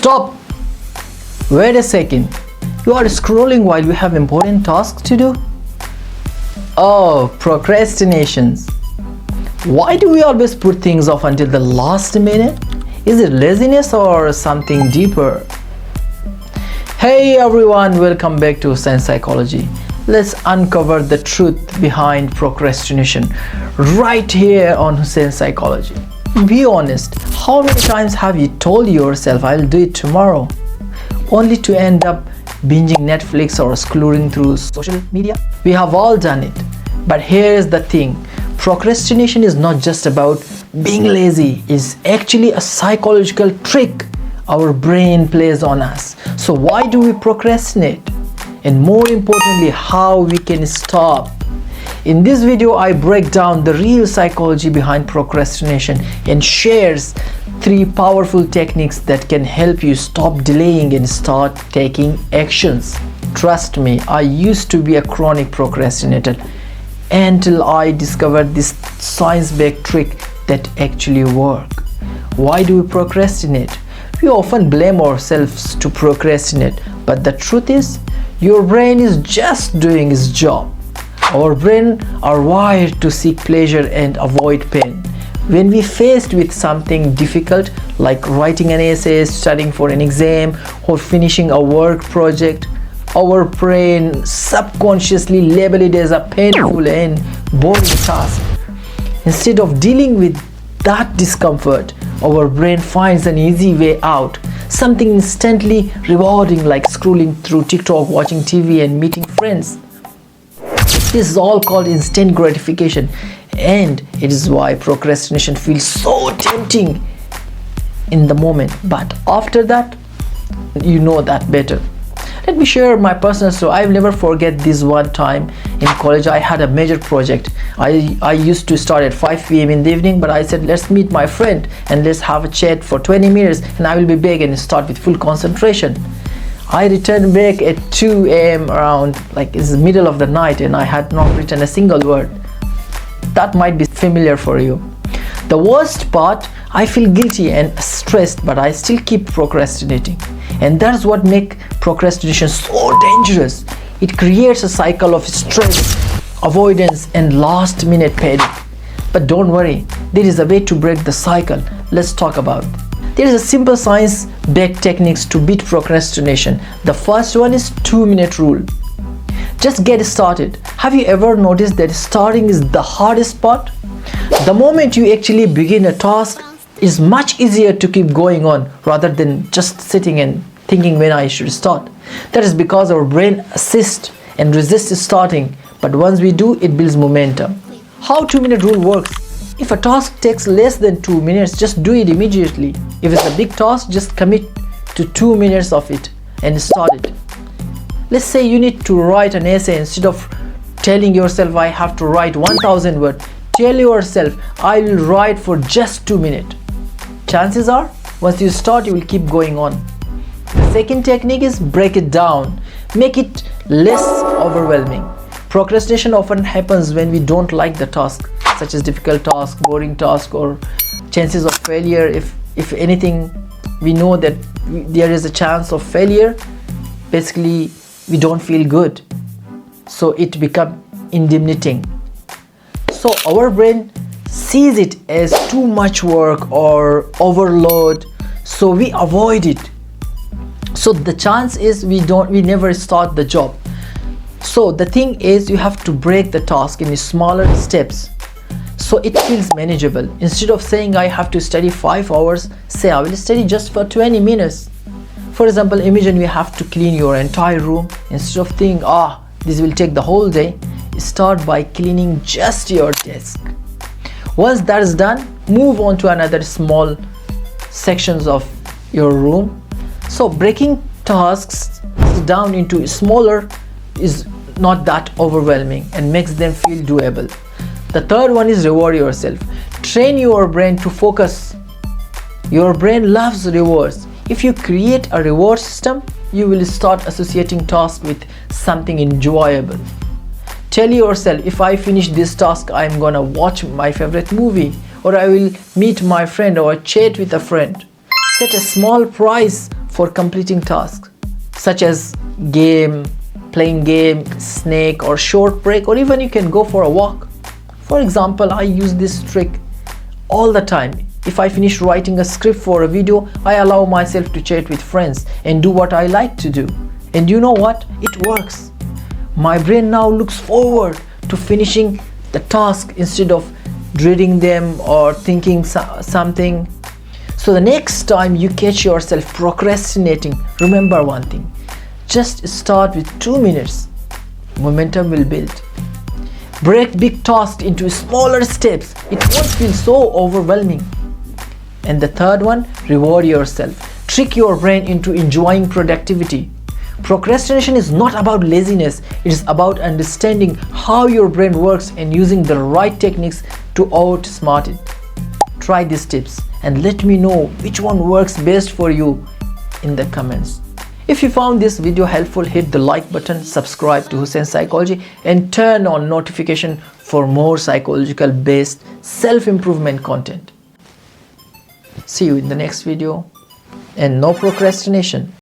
Stop! Wait a second. You are scrolling while you have important tasks to do? Oh, procrastinations. Why do we always put things off until the last minute? Is it laziness or something deeper? Hey everyone, welcome back to Science Psychology. Let's uncover the truth behind procrastination right here on Science Psychology. Be honest, how many times have you told yourself I'll do it tomorrow, only to end up binging Netflix or scrolling through social media? We have all done it. But here's the thing, procrastination is not just about being lazy, it's actually a psychological trick our brain plays on us. So why do we procrastinate? And more importantly, how we can stop. In this video, I break down the real psychology behind procrastination and shares 3 powerful techniques that can help you stop delaying and start taking actions. Trust me, I used to be a chronic procrastinator until I discovered this science-backed trick that actually works. Why do we procrastinate? We often blame ourselves to procrastinate, but the truth is, your brain is just doing its job. Our brains are wired to seek pleasure and avoid pain. When we faced with something difficult like writing an essay, studying for an exam, or finishing a work project, our brain subconsciously labels it as a painful and boring task. Instead of dealing with that discomfort, our brain finds an easy way out, something instantly rewarding like scrolling through TikTok, watching TV, and meeting friends. This is all called instant gratification, and it is why procrastination feels so tempting in the moment, but after that, you know that better. Let me share my personal story. I'll never forget this one time in college. I had a major project. I used to start at 5 p.m. in the evening, but I said, let's meet my friend and let's have a chat for 20 minutes and I will be back and start with full concentration. I returned back at 2 a.m. around, like it's the middle of the night, and I had not written a single word. That might be familiar for you. The worst part, I feel guilty and stressed, but I still keep procrastinating. And that's what makes procrastination so dangerous. It creates a cycle of stress, avoidance, and last minute panic. But don't worry, there is a way to break the cycle. Let's talk about it. There is a simple science-backed techniques to beat procrastination. The first one is 2-minute rule. Just get started. Have you ever noticed that starting is the hardest part? The moment you actually begin a task, it's much easier to keep going on rather than just sitting and thinking when I should start. That is because our brain assists and resists starting, but once we do, it builds momentum. How 2-minute rule works? If a task takes less than 2 minutes, just do it immediately. If it's a big task, just commit to 2 minutes of it and start it. Let's say you need to write an essay. Instead of telling yourself I have to write 1000 words, tell yourself I will write for just 2 minutes. Chances are, once you start, you will keep going on. The second technique is break it down. Make it less overwhelming. Procrastination often happens when we don't like the task, such as difficult task, boring task, or chances of failure. If anything, we know that there is a chance of failure. Basically, we don't feel good. So it becomes intimidating. So our brain sees it as too much work or overload, so we avoid it. So the chance is we never start the job. So the thing is, you have to break the task in smaller steps so it feels manageable. Instead of saying I have to study 5 hours, say I will study just for 20 minutes. For example, imagine you have to clean your entire room. Instead of thinking this will take the whole day, start by cleaning just your desk. Once that is done, move on to another small sections of your room. So breaking tasks down into smaller is not that overwhelming and makes them feel doable. The third one is reward yourself. Train your brain to focus. Your brain loves rewards. If you create a reward system, you will start associating tasks with something enjoyable. Tell yourself, if I finish this task, I'm gonna watch my favorite movie, or I will meet my friend or chat with a friend. Set a small prize for completing tasks, such as playing game, snack or short break, or even you can go for a walk. For example, I use this trick all the time. If I finish writing a script for a video, I allow myself to chat with friends and do what I like to do. And you know what? It works. My brain now looks forward to finishing the task instead of dreading them or thinking something. So the next time you catch yourself procrastinating, remember one thing. Just start with 2 minutes. Momentum will build. Break big tasks into smaller steps. It won't feel so overwhelming. And the third one, reward yourself. Trick your brain into enjoying productivity. Procrastination is not about laziness. It is about understanding how your brain works and using the right techniques to outsmart it. Try these tips and let me know which one works best for you in the comments. If you found this video helpful, hit the like button, subscribe to Hussain Psychology and turn on notification for more psychological based self-improvement content. See you in the next video, and no procrastination.